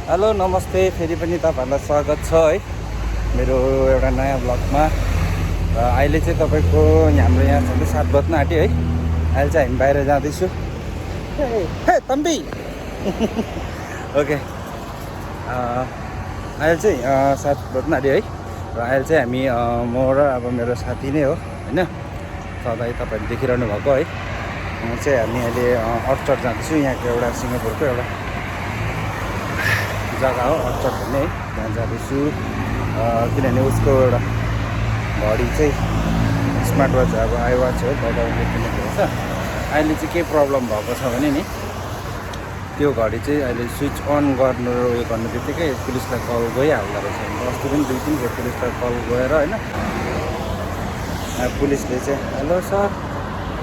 Hello नमस्ते फेरि पनि तपाईँहरूलाई स्वागत छ है मेरो एउटा नयाँ ब्लगमा। र अहिले चाहिँ तपाईँको हाम्रो यहाँ झन्डै 7 बज्न आँट्यो है। अहिले चाहिँ हामी बाहिर जाँदैछु। हे तम्बी ओके अहिले चाहिँ 7 बज्न आँट्यो है। र अहिले चाहिँ हामी म र अब मेरो साथी नै हो होइन, सधैँ तपाईँहरूले देखिरहनु भएको है। चाहिँ हामी अहिले अर्चड जाँदैछु, यहाँको एउटा सिङ्गापुरको एउटा जग्गा हो अर्चड भन्ने है, त्यहाँ जाँदैछु। किनभने उसको एउटा घडी चाहिँ स्मार्ट वाच अब आइवाच हो तपाईँले किनेको रहेछ। अहिले चाहिँ के प्रब्लम भएको छ भने नि त्यो घडी चाहिँ अहिले स्विच अन गर्नु उयो गर्नु बित्तिकै पुलिसलाई कल गइहाल्दो रहेछ। अस्ति पनि 2-3 खेप पुलिसलाई कल गएर होइन, पुलिसले चाहिँ hello sir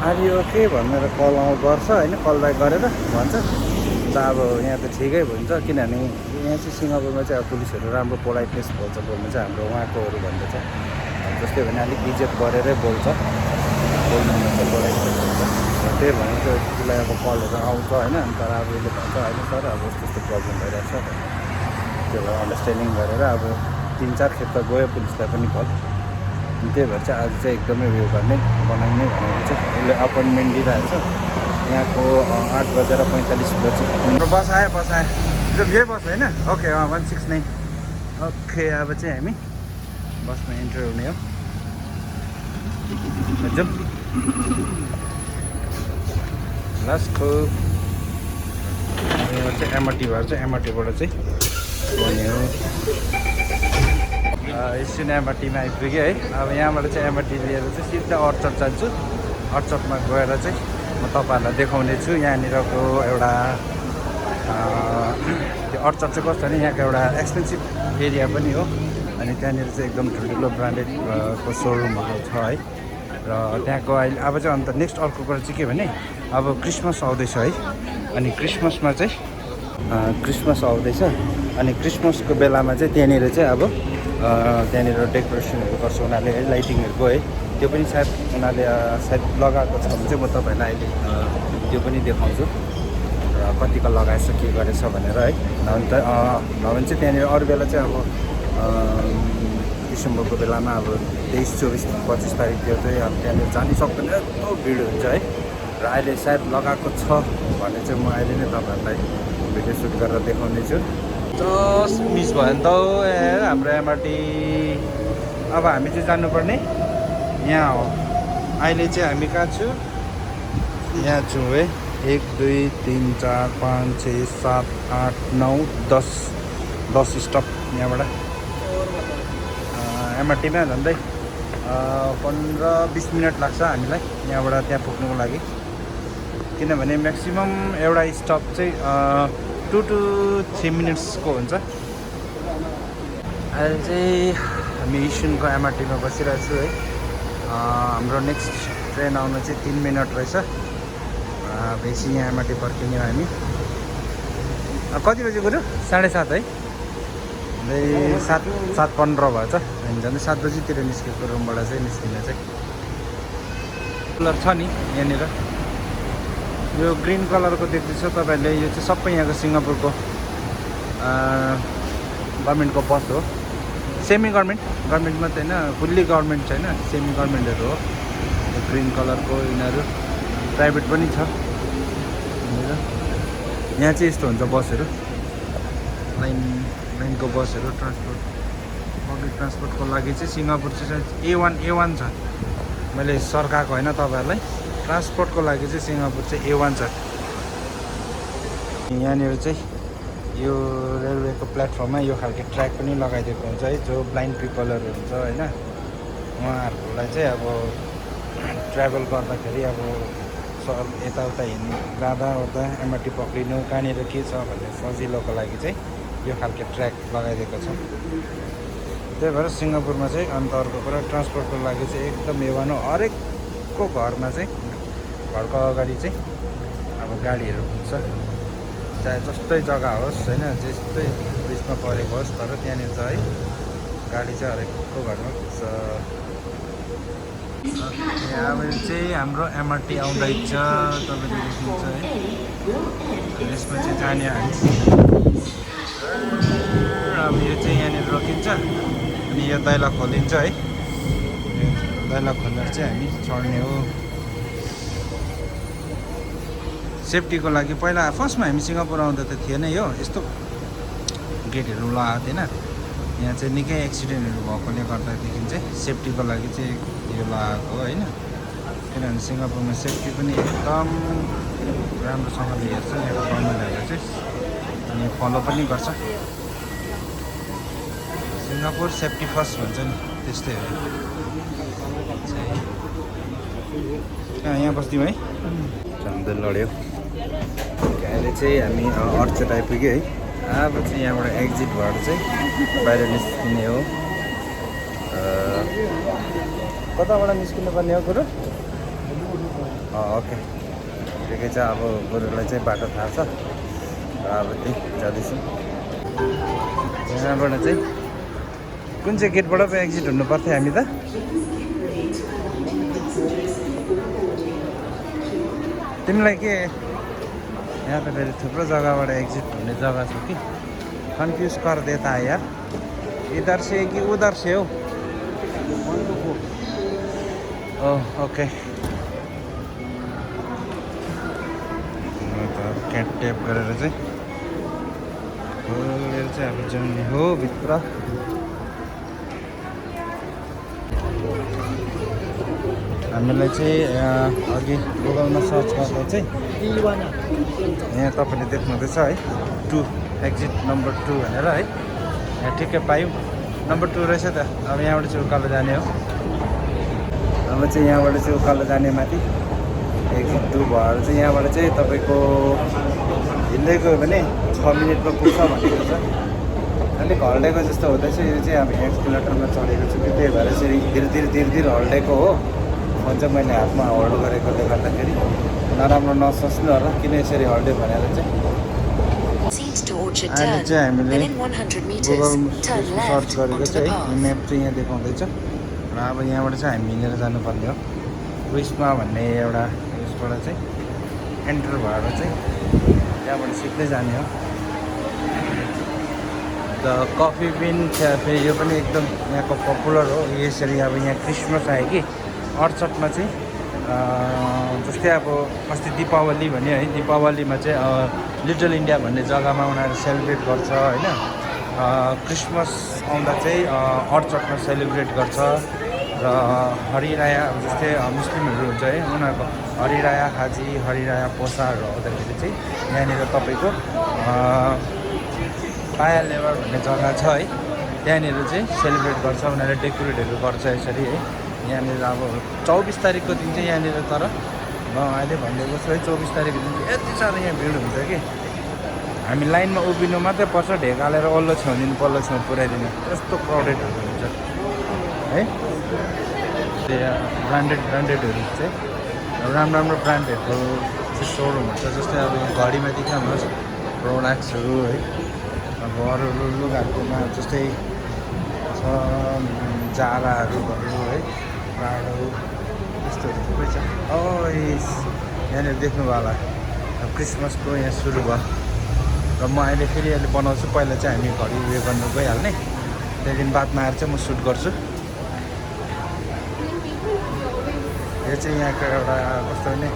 are you okay भनेर कल गर्छ होइन, कल ब्याक गरेर भन्छ। त अब यहाँ त ठिकै हुन्छ, किनभने यहाँ चाहिँ सिङ्गापुरमा चाहिँ अब पुलिसहरू राम्रो पोलाइटनेस बोल्छ, बोल्नु चाहिँ हाम्रो उहाँकोहरू भन्दा चाहिँ जस्तै भने अलिक इज्जत गरेरै बोल्छ, बोल्नु चाहिँ पोलाइटनेस हुन्छ। त्यही भनेर चाहिँ उसलाई अब कलहरू आउँछ होइन। तर अब उसले भन्छ होइन सर अब यस्तो प्रब्लम भइरहेको छ, त्यो भएर अन्डरस्ट्यान्डिङ गरेर अब 3-4 खेप त गयो पुलिसलाई पनि कल। त्यही भएर चाहिँ आज चाहिँ एकदमै उयो गर्ने बनाउने भनेर चाहिँ उसले अपोइन्टमेन्ट दिइरहेको छ। यहाँको 8:45 बस आयो त्यो यही बस होइन। Okay 169 okay. अब चाहिँ हामी बसमा इन्टर हुने हो। जाउँ लास्टको चाहिँ एमआरटी भएर चाहिँ एमआरटीबाट चाहिँ बन्ने हो। एकछिन एमआरटीमा आइपुग्यो है। अब यहाँबाट चाहिँ एमआरटी लिएर चाहिँ सिधा अर्चड जान्छु। अर्चडमा गएर चाहिँ म तपाईँहरूलाई देखाउने छु यहाँनिरको एउटा त्यो अर्चड चाहिँ कस्तो भने यहाँको एउटा एक्सपेन्सिभ एरिया पनि हो। अनि त्यहाँनिर चाहिँ एकदम ठुल्ठुलो ब्रान्डेड को सोरुमहरू छ है। र त्यहाँको अहिले अब चाहिँ अन्त नेक्स्ट अर्को कुरा चाहिँ के भने अब क्रिसमस आउँदैछ है। अनि क्रिसमसमा चाहिँ क्रिसमस आउँदैछ। अनि क्रिसमसको बेलामा चाहिँ त्यहाँनिर चाहिँ अब त्यहाँनिर डेकोरेसनहरू गर्छ उनीहरूले है, लाइटिङहरूको है। त्यो पनि सायद उनीहरूले सायद लगाएको छ भने चाहिँ म तपाईँलाई अहिले त्यो पनि देखाउँछु र कतिको लगाएछ के गरेछ भनेर है। अन्त नभए चाहिँ त्यहाँनिर अरू बेला चाहिँ अब डिसेम्बरको बेलामा अब 23, 24, 25 तारिकतिर चाहिँ अब त्यहाँनिर जानु सक्दैन, यस्तो भिड हुन्छ है। र अहिले सायद लगाएको छ भने चाहिँ म अहिले नै तपाईँहरूलाई भिडियो सुट गरेर देखाउने छु। जस्ट मिस भयो नि त हाम्रो एमआरटी। अब हामी चाहिँ जानुपर्ने यहाँ हो। अहिले चाहिँ हामी कहाँ छु, यहाँ छु है। 1 2 3 4 5 6 7 8 9 10 स्टप यहाँबाट एमआरटीमा झन्डै 15-20 मिनट लाग्छ हामीलाई यहाँबाट त्यहाँ पुग्नुको लागि। किनभने म्याक्सिमम् एउटा स्टप चाहिँ 2 to 3 मिनट्सको हुन्छ। अहिले चाहिँ हामी इस्युनको एमआरटीमा बसिरहेको छु है। हाम्रो नेक्स्ट ट्रेन आउनु चाहिँ 3 मिनट रहेछ। बेसी यहाँ एमआरटी पर्खिने हो हामी। कति बजी गयो? 7:30 है। 7:15 भएछ। हामी झन् 7 बजीतिर निस्केको रुमबाट चाहिँ निस्किने चाहिँ। कलर छ नि यहाँनिर, यो ग्रिन कलरको देख्दैछ तपाईँहरूले, यो चाहिँ सबै यहाँको सिङ्गापुरको गभर्मेन्टको बस हो। सेमी गभर्मेन्ट मात्रै होइन, फुल्ली गभर्मेन्ट छैन, सेमी गभर्मेन्टहरू हो। ग्रिन कलरको यिनीहरू प्राइभेट पनि छ। यहाँ चाहिँ यस्तो हुन्छ बसहरू, लाइनको बसहरू पब्लिक ट्रान्सपोर्टको लागि चाहिँ सिङ्गापुर चाहिँ A1 छ। मैले सर्काएको होइन तपाईँहरूलाई, ट्रान्सपोर्टको लागि चाहिँ सिङ्गापुर चाहिँ A1 छ। यहाँनिर चाहिँ यो रेलवेको प्लेटफर्ममा यो खालको ट्र्याक पनि लगाइदिएको हुन्छ है। जो ब्लाइन्ड पिपलहरू हुन्छ होइन, उहाँहरूलाई चाहिँ अब ट्राभल गर्दाखेरि अब यताउता हिँड्नु जाँदा एमआरटी पक्रिनु कहाँनिर के छ भन्ने सजिलोको लागि चाहिँ यो खालको ट्र्याक लगाइदिएको छ। त्यही भएर सिङ्गापुरमा चाहिँ अन्त अर्को कुरा ट्रान्सपोर्टको लागि चाहिँ एकदम A1 हो। हरेकको घरमा चाहिँ घरको अगाडि चाहिँ अब गाडीहरू पुग्छ, चाहे जस्तै जग्गा होस् होइन, जस्तै उयसमा परेको होस्, तर त्यहाँनिर चाहिँ है गाडी चाहिँ हरेकको घरमा पुग्छ। अब चाहिँ हाम्रो एमआरटी आउँदैछ, तपाईँले देख्नुहुन्छ है। यसमा चाहिँ जाने हामी यो दैलो खोलिन्छ है, दैलो खोलेर चाहिँ हामी चढ्ने हो। सेफ्टीको लागि पहिला फर्स्टमा हामी सिङ्गापुर आउँदा त थिएन यो यस्तो गेटहरू लगाएको थिएन। यहाँ चाहिँ निकै एक्सिडेन्टहरू भएकोले गर्दादेखि चाहिँ सेफ्टीको लागि चाहिँ यो लगाएको हो होइन। किनभने सिङ्गापुरमा सेफ्टी पनि एकदम राम्रोसँगले हेर्छ यहाँ गभर्मेन्टहरूले चाहिँ, अनि फलो पनि गर्छ। सिङ्गापुर सेफ्टी फर्स्ट भन्छ नि, त्यस्तै हो। यहाँ बस्दिउँ है, झन्डै लड्यो। अहिले चाहिँ हामी अर्चेट आइपुग्यो है। अब चाहिँ यहाँबाट एक्जिट भएर चाहिँ बाहिर निस्किने हो। कताबाट निस्किनु पर्ने हो गुरु? ओके, ठिकै छ। अब गुरुलाई चाहिँ बाटो थाहा छ, अब त्यही जाँदैछौँ। यहाँबाट चाहिँ कुन चाहिँ गेटबाट पो एक्जिट हुनु पर्थ्यो हामी त? तिमीलाई के यहाँ त फेरि थुप्रो जग्गाबाट एक्जिट हुने जग्गा छ कि, कन्फ्युज कर देता है यार, इधर से कि उधर से हो। ओके, क्याट ट्याप गरेर चाहिँ खोलेर चाहिँ अब जाने हो भित्र। हामीलाई चाहिँ अघि गुगलमा सर्च गर्दा चाहिँ यहाँ तपाईँले देख्नुहुँदैछ है, 2 एक्जिट नम्बर 2 भनेर है। यहाँ ठिकै पायौँ, नम्बर 2 रहेछ त। अब यहाँबाट चाहिँ उकालो जाने हो। अब चाहिँ यहाँबाट चाहिँ उकालो जाने माथि एक्जिट 2 भएर चाहिँ यहाँबाट चाहिँ तपाईँको हिँड्दै गयो भने 6 मिनटमा पुग्छ भनेको छ। अलिक हल्डेको जस्तो हुँदैछ। यो चाहिँ अब एक्सपिलेटरमा चढेको छु कि, त्यही भएर चाहिँ धीर हल्डेको हो। फोन चाहिँ मैले हातमा होल्ड गरेकोले गर्दाखेरि नराम्रो नसोच्नु होला किन यसरी हल्डे भनेर चाहिँ। अहिले चाहिँ हामीले गुगल सर्च गरेको चाहिँ म्याप चाहिँ यहाँ देखाउँदैछ र अब यहाँबाट चाहिँ हामी हिँडेर जानुपर्ने हो। विस्मा भन्ने एउटा उसबाट चाहिँ एन्टर भएर चाहिँ त्यहाँबाट सिक्दै जाने हो। द कफी बिन क्याफे यो पनि एकदम यहाँको पपुलर हो। यसरी अब यहाँ क्रिसमस आयो कि अर्चटमा चाहिँ जस्तै अब अस्ति दिपावली भन्यो है, दिपावलीमा चाहिँ लिटल इन्डिया भन्ने जग्गामा उनीहरू सेलिब्रेट गर्छ होइन। क्रिसमस आउँदा चाहिँ अर्चटमा सेलिब्रेट गर्छ र हरिराया जस्तै मुस्लिमहरू हुन्छ है, उनीहरूको हरिराया हाजी हरिराया पोसाहरू आउँदाखेरि चाहिँ यहाँनिर तपाईँको पाया लेबर भन्ने जग्गा छ है, त्यहाँनिर चाहिँ सेलिब्रेट गर्छ उनीहरूले, डेकोरेटहरू गर्छ यसरी है। यहाँनिर अब 24 तारिकको दिन चाहिँ यहाँनिर, तर म अहिले भनिदिएको छु है 24 तारिकको दिन चाहिँ यति साह्रो यहाँ भिड हुन्छ कि हामी लाइनमा उभिनु मात्रै पर्छ, ढेकालेर ओल्लो छेउदेखि पल्लो छेउ पुऱ्याइदिनु, यस्तो क्राउडेडहरू हुन्छ है। त्यहाँ ब्रान्डेडहरू चाहिँ राम्रो ब्रान्डहरूको चाहिँ सोरुम हुन्छ। जस्तै अब यहाँ घडीमा देखाउनुहोस् प्रोडक्ट्सहरू है, अब अरू लुगाहरूकोमा जस्तै छ जाराहरू भयो है, प्राडो यस्तोहरू थुप्रै छ। यहाँनिर देख्नुभयो होला क्रिसमसको यहाँ सुरु भयो र म अहिले बनाउँछु। पहिला चाहिँ हामी घडी उयो गर्नु गइहाल्ने, त्यहाँदेखि बादमा आएर चाहिँ म सुट गर्छु। यो चाहिँ यहाँको एउटा कस्तो भने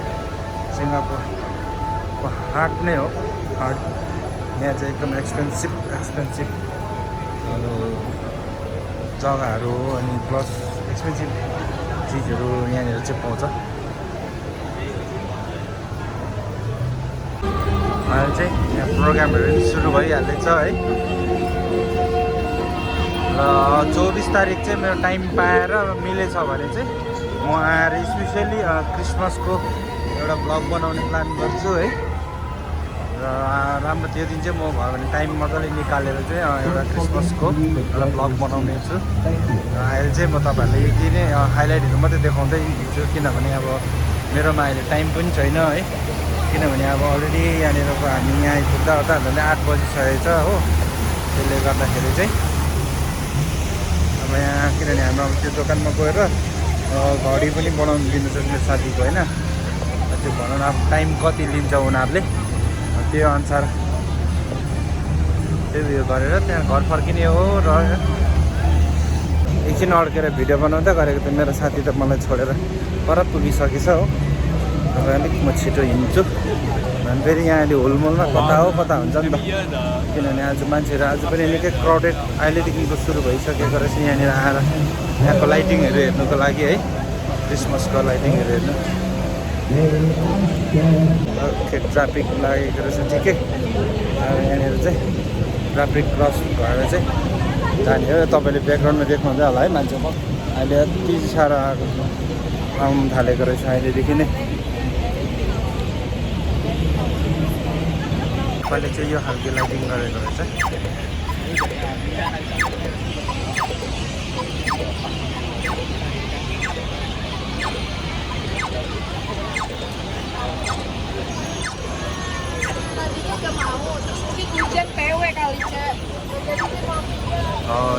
सिङ्गापुरको हाट नै हो। हाट यहाँ चाहिँ एकदम एक्सपेन्सिभ जग्गाहरू अनि प्लस एक्सपेन्सिभ चिजहरू यहाँनिर चाहिँ पाउँछ। अहिले चाहिँ यहाँ प्रोग्रामहरू सुरु भइहाल्दैछ है। र 24 तारिक चाहिँ मेरो टाइम पाएर मिलेछ भने चाहिँ म आएर स्पेसली क्रिसमसको एउटा ब्लग बनाउने प्लान गर्छु है। र राम्रो त्यो दिन चाहिँ म भयो भने टाइम मजाले निकालेर चाहिँ एउटा क्रिसमसको एउटा ब्लग बनाउने छु। र अहिले चाहिँ म तपाईँहरूलाई यति नै हाइलाइटहरू मात्रै देखाउँदै छु, किनभने अब मेरोमा अहिले टाइम पनि छैन है। किनभने अब अलरेडी यहाँनिरको हामी यहाँ आइपुग्दा झन्डै 8 बजिसकेको छ हो। त्यसले गर्दाखेरि चाहिँ अब यहाँ किनभने हाम्रो अब त्यो दोकानमा गएर घडी पनि बनाउनु दिनुपर्छ मेरो साथीको होइन, त्यो भनौँ न अब टाइम कति लिन्छ उनीहरूले त्यो अनुसार त्यो उयो गरेर त्यहाँ घर फर्किने हो। र एकछिन अड्केर भिडियो बनाउँदै गरेको त मेरो साथी त मलाई छोडेर पर पुगिसकेछ हो। अब अलिक म छिटो हिँड्छु भने फेरि यहाँ अहिले हुलमुलमा कता हो कता हुन्छ नि त, किनभने आज मान्छेहरू आज पनि निकै क्राउडेड अहिलेदेखिको सुरु भइसकेको रहेछ यहाँनिर आएर यहाँको लाइटिङहरू हेर्नुको लागि है, क्रिसमसको लाइटिङहरू हेर्नु। ट्राफिक लागेको रहेछ ठिकै। अब यहाँनिर चाहिँ ट्राफिक क्रस भएर चाहिँ जाने हो। तपाईँले ब्याकग्राउन्डमा देख्नुहुन्छ होला है, मान्छे अहिले यति साह्रो आउनु थालेको रहेछ अहिलेदेखि नै। अहिले चाहिँ यो खालको लाइटिङ गरेको रहेछ।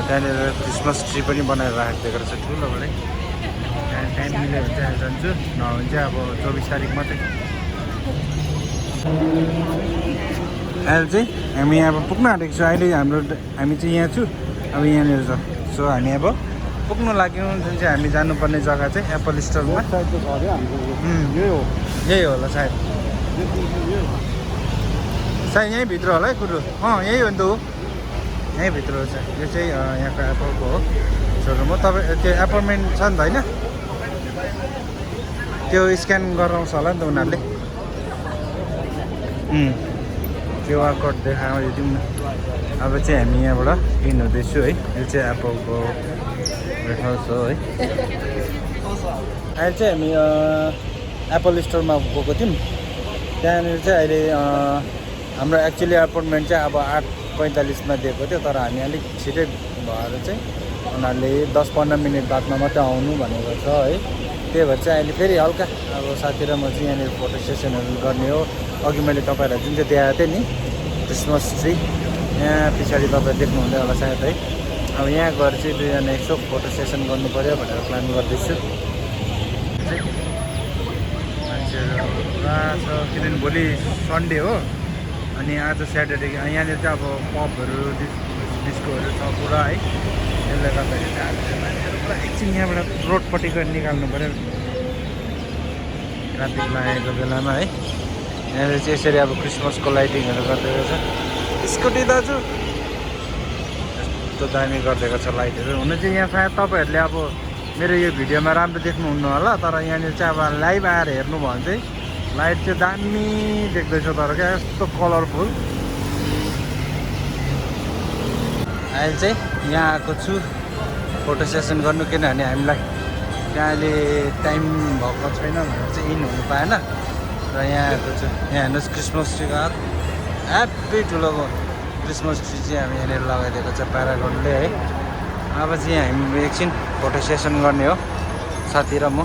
त्यहाँनिर क्रिसमस ट्री पनि बनाएर राखिदिएको रहेछ ठुलोबडे। टाइम मिल्यो भने चाहिँ जान्छु, नभए चाहिँ अब 24 तारिक मात्रै। अहिले चाहिँ हामी अब पुग्न आँटेको छौँ। अहिले हामी चाहिँ यहाँ छु, अब यहाँनिर छ। सो हामी अब पुग्नु लाग्यौँ। जुन चाहिँ हामी जानुपर्ने जग्गा चाहिँ एप्पल स्टोरमा। यही होला सायद, यहीँभित्र होला है कुरो। यही हो नि त, हो यहीँभित्र हो। यो चाहिँ यहाँको एप्पलको हो सोरुम हो। तपाईँ त्यो एपोइन्टमेन्ट छ नि त होइन, त्यो स्क्यान गराउँछ होला नि त उनीहरूले। क्युआर कोड देखाइदिउँ न। अब चाहिँ हामी यहाँबाट इन हुँदैछु है। यो चाहिँ एप्पलको वेयरहाउस हो है। अहिले चाहिँ हामी एप्पल स्टोरमा गएको थियौँ। त्यहाँनिर चाहिँ अहिले हाम्रो एक्चुअली एपोइन्टमेन्ट चाहिँ अब 8:45मा दिएको थियो, तर हामी अलिक छिटै भएर चाहिँ उनीहरूले 10-15 मिनट बादमा मात्रै आउनु भनेको छ है। त्यही भएर चाहिँ अहिले फेरि हल्का अब साथी र म चाहिँ यहाँनिर फोटो सेसनहरू गर्ने हो। अघि मैले तपाईँहरूलाई जुन चाहिँ देखाएको थिएँ नि क्रिसमस ट्री, यहाँ पछाडि तपाईँ देख्नुहुँदै होला सायद है। अब यहाँ गएर चाहिँ दुईजना यसो फोटो सेसन गर्नु पऱ्यो भनेर प्लान गर्दैछु। मान्छेहरू पुरा छ, किनभने भोलि सन्डे हो अनि आज स्याटरडे। यहाँनिर चाहिँ अब पबहरू डिस्कोहरू छ पुरा है। त्यसले गर्दाखेरि चाहिँ आज मान्छेहरू पुरा एकछिन यहाँबाट रोडपट्टिको निकाल्नु पऱ्यो ट्राफिक लागेको बेलामा है। यहाँनिर चाहिँ यसरी अब क्रिसमसको लाइटिङहरू गरिदिएको छ। स्कुटी दाजु यस्तो दामी गरिदिएको छ लाइटहरू। हुन चाहिँ यहाँ सायद तपाईँहरूले अब मेरो यो भिडियोमा राम्रो देख्नुहुन्न होला, तर यहाँनिर चाहिँ अब लाइभ आएर हेर्नु भयो भने चाहिँ लाइट चाहिँ दामी देख्दैछ। तर क्या यस्तो कलरफुल। अहिले चाहिँ यहाँ आएको छु फोटो सेसन गर्नु, किनभने हामीलाई त्यहाँ अहिले टाइम भएको छैन भनेर चाहिँ इन हुनु पाएन। र यहाँ आएको छु। यहाँ हेर्नुहोस् क्रिसमस ट्रीको ह्याप्पी ठुलो क्रिसमस ट्री चाहिँ हामी यहाँनिर लगाइदिएको छ प्यारागनले है। अब चाहिँ हामी एकछिन फोटो सेसन गर्ने हो साथी र म।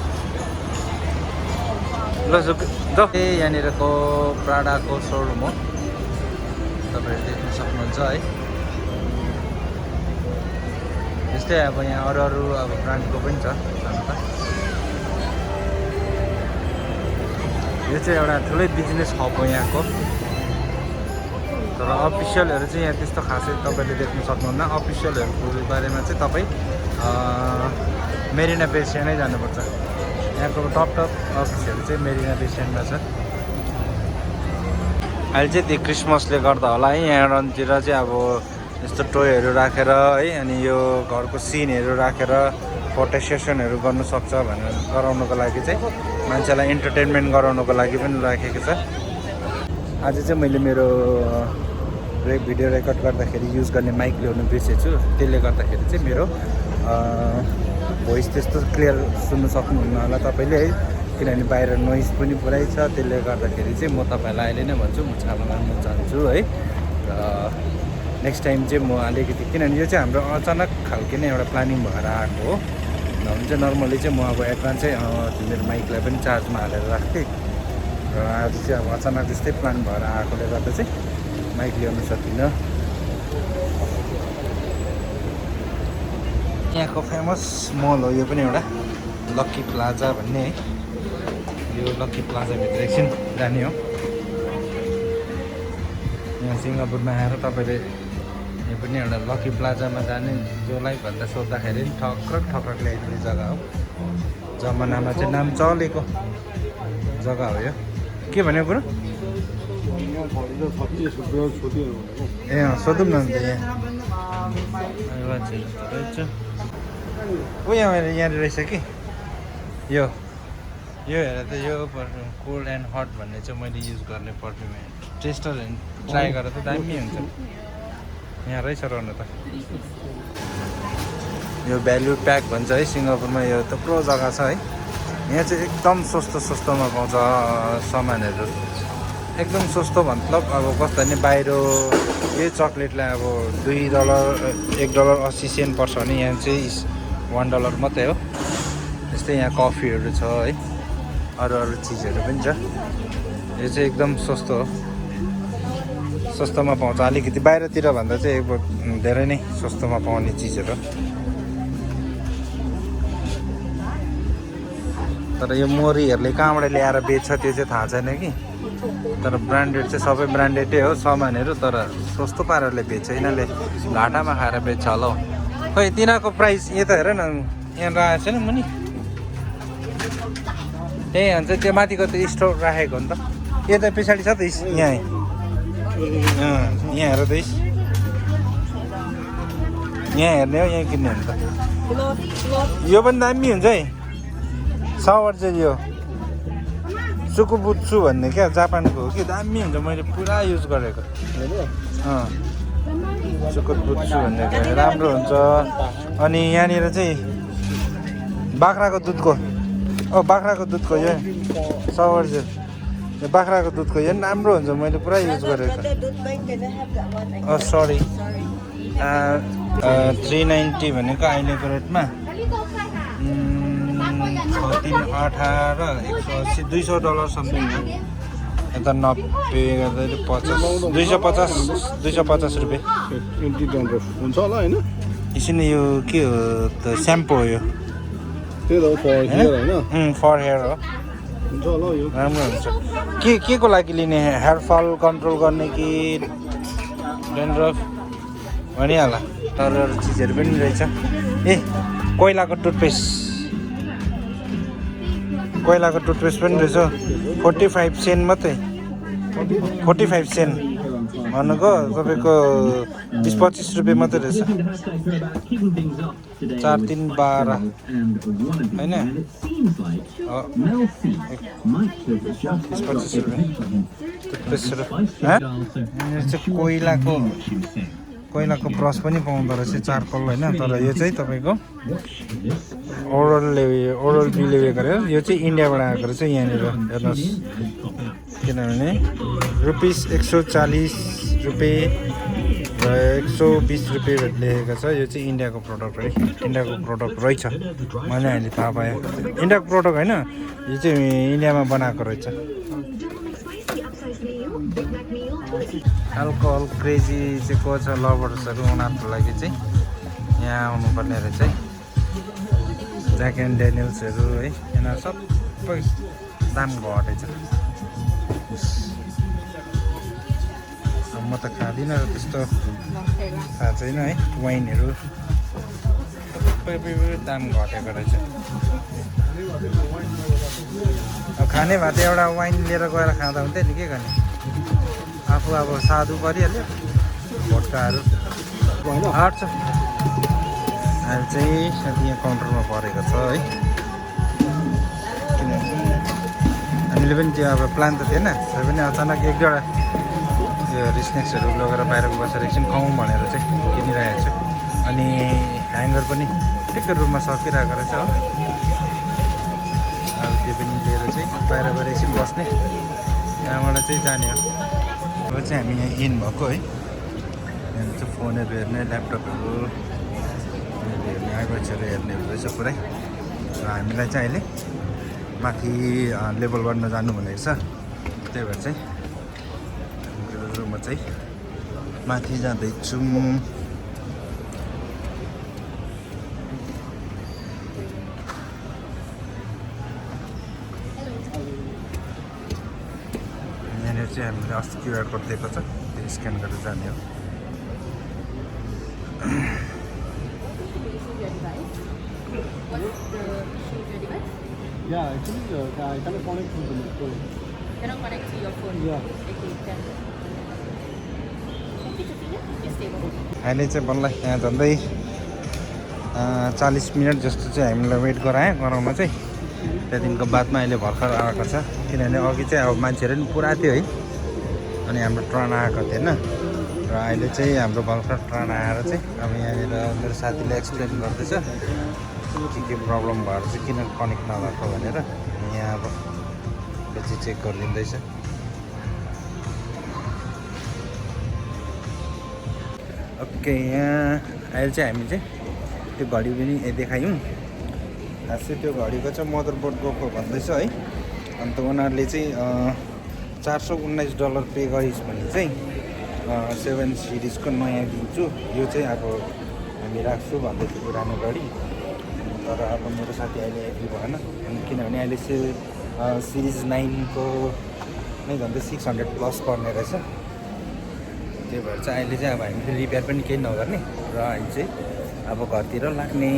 ल यहाँनिरको प्राडाको सोरुम हो, तपाईँहरू देख्न सक्नुहुन्छ है। यस्तै अब यहाँ अरू अब ब्रान्डको पनि छ छन त। यो चाहिँ एउटा ठुलै बिजनेस हब हो यहाँको। तर अफिसियलहरू चाहिँ यहाँ त्यस्तो खासै तपाईँले देख्न सक्नुहुन्न। अफिसियलहरूको बारेमा चाहिँ तपाईँ मेरिना बेस स्ट्यान्डै जानुपर्छ। यहाँको टप अफिसहरू चाहिँ मेरिना बेस स्ट्यान्डमा छ। अहिले चाहिँ त्यो क्रिसमसले गर्दा होला है, यहाँतिर चाहिँ अब यस्तो टोयहरू राखेर है, अनि यो घरको सिनहरू राखेर फोटो सेसनहरू गर्नु सक्छ भनेर गराउनुको लागि चाहिँ मान्छेलाई इन्टरटेनमेन्ट गराउनुको लागि पनि राखेको छ। आज चाहिँ मैले मेरो भिडियो रेकर्ड गर्दाखेरि युज गर्ने माइक ल्याउनु बिर्सेछु। त्यसले गर्दाखेरि चाहिँ मेरो भोइस त्यस्तो क्लियर सुन्नु सक्नुहुन्न होला तपाईँले है, किनभने बाहिर नोइज पनि पुरै छ। त्यसले गर्दाखेरि चाहिँ म तपाईँलाई अहिले नै भन्छु, म क्षमा माग्न चाहन्छु है। र नेक्स्ट टाइम चाहिँ म अलिकति, किनभने यो चाहिँ हाम्रो अचानक खालको नै एउटा प्लानिङ भएर आएको हो। नभए चाहिँ नर्मली चाहिँ म अब एडभान्सै मेरो माइकलाई पनि चार्जमा हालेर राख्थेँ। र आज चाहिँ अब अचानक जस्तै प्लान भएर आएकोले गर्दा चाहिँ माइक ल्याउनु सकिनँ। यहाँको फेमस मल हो यो पनि एउटा लक्की प्लाजा भन्ने है। यो लक्की प्लाजाभित्र एकछिन जाने हो। यहाँ सिङ्गापुरमा आएर तपाईँले यो पनि एउटा लकी प्लाजामा जाने जसलाई भन्दा सोद्धाखेरि नि ठक्रक ल्याइदिने जग्गा हो। जमानामा चाहिँ नाम चलेको जग्गा हो यो। के भन्यो ब्रो? ए सोधौँ न अन्त यहाँ ऊ यहाँ रहेछ कि यो हेर त यो पर्फ्युम कोल्ड एन्ड हट भन्ने चाहिँ मैले युज गर्ने पर्फ्युम टेस्टर ट्राई गरेर त दामी हुन्छ। यहाँ रहेछ रहनु त यो भ्याल्यु प्याक भन्छ है सिङ्गापुरमा। यो थुप्रो जग्गा छ है। यहाँ चाहिँ एकदम सस्तोमा पाउँछ सामानहरू। एकदम सस्तो मतलब अब कस्तो नि बाहिर यही चक्लेटलाई अब $1.80 पर्छ भने यहाँ चाहिँ $1 मात्रै हो। त्यस्तै यहाँ कफीहरू छ है, अरू चिजहरू पनि छ। यो चाहिँ एकदम सस्तो हो, सस्तोमा पाउँछ। अलिकति बाहिरतिर भन्दा चाहिँ धेरै नै सस्तोमा पाउने चिजहरू। तर यो मोरीहरूले कहाँबाट ल्याएर बेच्छ त्यो चाहिँ थाहा छैन कि। तर ब्रान्डेड चाहिँ सबै ब्रान्डेडै हो सामानहरू, तर सस्तो पाराले बेच्छ। यिनीहरूले घाटामा खाएर बेच्छ होला हौ। खोइ तिनीहरूको प्राइस यो त हेर न, यहाँ राखेको छैन मुनि। त्यही हुन्छ त्यो माथिको त स्टोर राखेको हो नि त। यो त पछाडि छ त यहाँ हेर त यहाँ हेर्ने हो, यहाँ किन्ने हो नि त। यो पनि दामी हुन्छ है सावर चाहिँ। यो सुकुबुत्सु भन्ने क्या जापानको हो कि, दामी हुन्छ। मैले पुरा युज गरेको। सुकुबुत्सु भन्ने राम्रो हुन्छ। अनि यहाँनिर चाहिँ बाख्राको दुधको यो सावर जेल, यो बाख्राको दुधको यो पनि राम्रो हुन्छ। मैले पुरा युज गरेको। सरी 390 भनेको अहिलेको रेटमा $18, $180, $200 समथिङ हो। यता 90 गर्दाखेरि 250 रुपियाँ हुन्छ होला होइन। एकछिन यो के हो त? स्याम्पो हो यो। त्यही त हो, फर हेयर होइन। फर हेयर हो, हुन्छ होला यो, राम्रो हुन्छ। के को लागि लिने? हेयर फल कन्ट्रोल गर्ने कि डेन्ड्रफ भनिहाल्ला। तर अरू चिजहरू पनि रहेछ। ए कोइलाको टुथपेस्ट पनि रहेछ। 45 सेन्ट मात्रै, 45 सेन्ट भन्नुको तपाईँको 20-25 रुपियाँ मात्रै रहेछ। 4-3-12 होइन, 20-25 रुपियाँ टुथपेस्टहरू। कोइलाको ब्रस पनि पाउँदो रहेछ, चारकोल होइन। तर यो चाहिँ तपाईँको ओरल डेलिभरी गरेर यो चाहिँ इन्डियाबाट आएको रहेछ। यहाँनिर हेर्नुहोस्, किनभने ₹140 र 120 रुपियाँ लेखेको छ। यो चाहिँ इन्डियाको प्रडक्ट है, इन्डियाको प्रडक्ट रहेछ। मैले अहिले थाहा पाएँ इन्डियाको प्रडक्ट होइन, यो चाहिँ इन्डियामा बनाएको रहेछ। अल्कोहल क्रेजी चाहिँ को छ लभर्सहरू, उनीहरूको लागि चाहिँ यहाँ आउनुपर्ने रहेछ है। ज्याक एन्ड डेनियल्सहरू है, यिनीहरू सबै दाम घटेछ। म त खाँदिनँ र त्यस्तो थाहा छैन है। वाइनहरू सबै दाम घटेको रहेछ। अब खाने भए त एउटा वाइन लिएर गएर खाँदा हुन्थ्यो नि, के गर्ने। आफू अब साधु परिहाल्यो, भोटकाहरू हट्छ। अहिले चाहिँ साथी यहाँ काउन्टरमा परेको छ है। किनभने हामीले पनि त्यो अब प्लान त थिएन, तर पनि अचानक एक दुईवटा यो स्न्याक्सहरू लगेर बाहिर बसेर एकछिन खाउँ भनेर चाहिँ किनिरहेको छु। अनि ह्याङ्गर पनि ठिक्कै रुममा सकिरहेको रहेछ हो। अब त्यो पनि लिएर चाहिँ बाहिर गएर एकछिन बस्ने, त्यहाँबाट चाहिँ जाने हो। अब चाहिँ हामी यहाँ इन भएको है। यहाँ चाहिँ फोनहरू हेर्ने, ल्यापटपहरू हेर्ने, आइप्याड्सहरू हेर्नेहरू रहेछ पुरै। र हामीलाई चाहिँ अहिले माथि लेभल 1मा जानु भनेको छ। त्यही भएर चाहिँ म चाहिँ माथि जाँदैछु। यहाँनिर चाहिँ हामीले अस्ति क्युआर कोड दिएको छ, त्यो स्क्यान गरेर जाने हो। Yeah, actually, I cannot connect to the phone. Cannot connect to your phone. Yeah. Okay, can. Just stable. अहिले चाहिँ बल्ल यहाँ झन्डै 40 मिनट जस्तो चाहिँ हामीलाई वेट गराउन चाहिँ त्यहाँदेखिको बादमा अहिले भर्खर आएको छ किनभने अघि चाहिँ अब मान्छेहरू पनि पुरा थियो है अनि हाम्रो ट्रन आएको थिएन र अहिले चाहिँ हाम्रो भर्खर ट्रन आएर चाहिँ अब यहाँनिर मेरो साथीले एक्सप्लेन गर्दैछ के प्रब्लम भएर चाहिँ किन कनेक्ट नभएको भनेर यहाँ अब चाहिँ चेक गरिदिँदैछ ओके यहाँ अहिले चाहिँ हामी चाहिँ त्यो घडी पनि देखायौँ खास चाहिँ त्यो घडीको चाहिँ मदरबोर्ड गएको भन्दैछ है अन्त उनीहरूले चाहिँ $419 पे गरिस् भने चाहिँ 7 सिरिजको नयाँ दिन्छु यो चाहिँ अब हामी राख्छु भन्दै थियो पुरानो घडी तर अब मेरो साथी अहिले एग्री भएन किनभने अहिले सिरिज 9को नै झन्डै 600 प्लस पर्ने रहेछ त्यही भएर चाहिँ अहिले चाहिँ अब हामीले रिपेयर पनि केही नगर्ने र अहिले चाहिँ अब घरतिर लाग्ने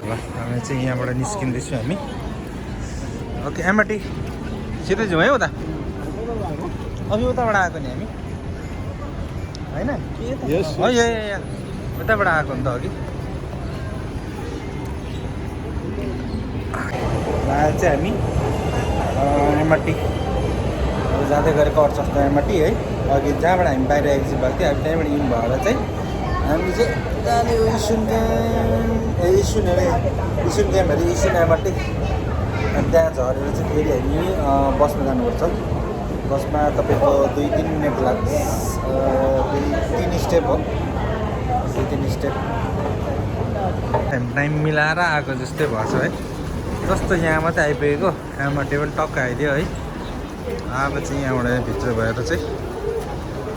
ल हामी चाहिँ यहाँबाट निस्किँदैछौँ हामी ओके एमआरटी सिधै जाउँ है उता अघि उताबाट आएको नि हामी होइन Yes. उताबाट आएको नि त अघि अहिले चाहिँ हामी एमआरटी जाँदै गरेको अर्चस्टको एमआरटी है अघि जहाँबाट हामी बाहिर एक्जिट भएको थियो हामी त्यहीँबाट इन भएर चाहिँ हामी चाहिँ जाने इस्युन एमआरटी अनि त्यहाँ झरेर चाहिँ फेरि हामी बसमा जानुपर्छ बसमा तपाईँको 2-3 मिनट लाग्छ 3 स्टेप हो 2-3 स्टेप टाइम मिलाएर आएको जस्तै भएछ है जस्तो यहाँ मात्रै आइपुगेको एमआरटी पनि टक्क आइदियो है अब चाहिँ यहाँबाट भित्र भएर चाहिँ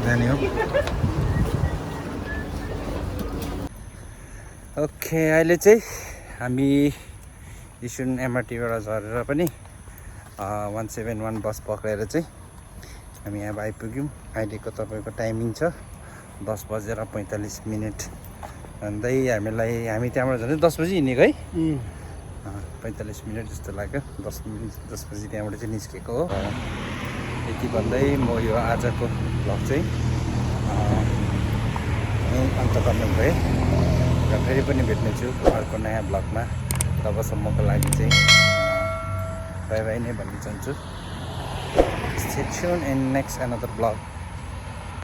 जाने हो ओके अहिले चाहिँ हामी इस्युन एमआरटीबाट झरेर पनि 171 बस पक्रेर चाहिँ हामी यहाँ आइपुग्यौँ अहिलेको तपाईँको टाइमिङ छ 10:45 भन्दै हामी त्यहाँबाट झन् 10 बजी हिँडेको है 45 मिनट जस्तो लाग्यो 10 बजी त्यहाँबाट चाहिँ निस्केको हो यति भन्दै म यो आजको भ्लग चाहिँ अन्त गर्ने भएँ र फेरि पनि भेट्नेछु अर्को नयाँ भ्लगमा तबसम्मको लागि चाहिँ बाई बाई नै भन्न चाहन्छु stay tune in next another vlog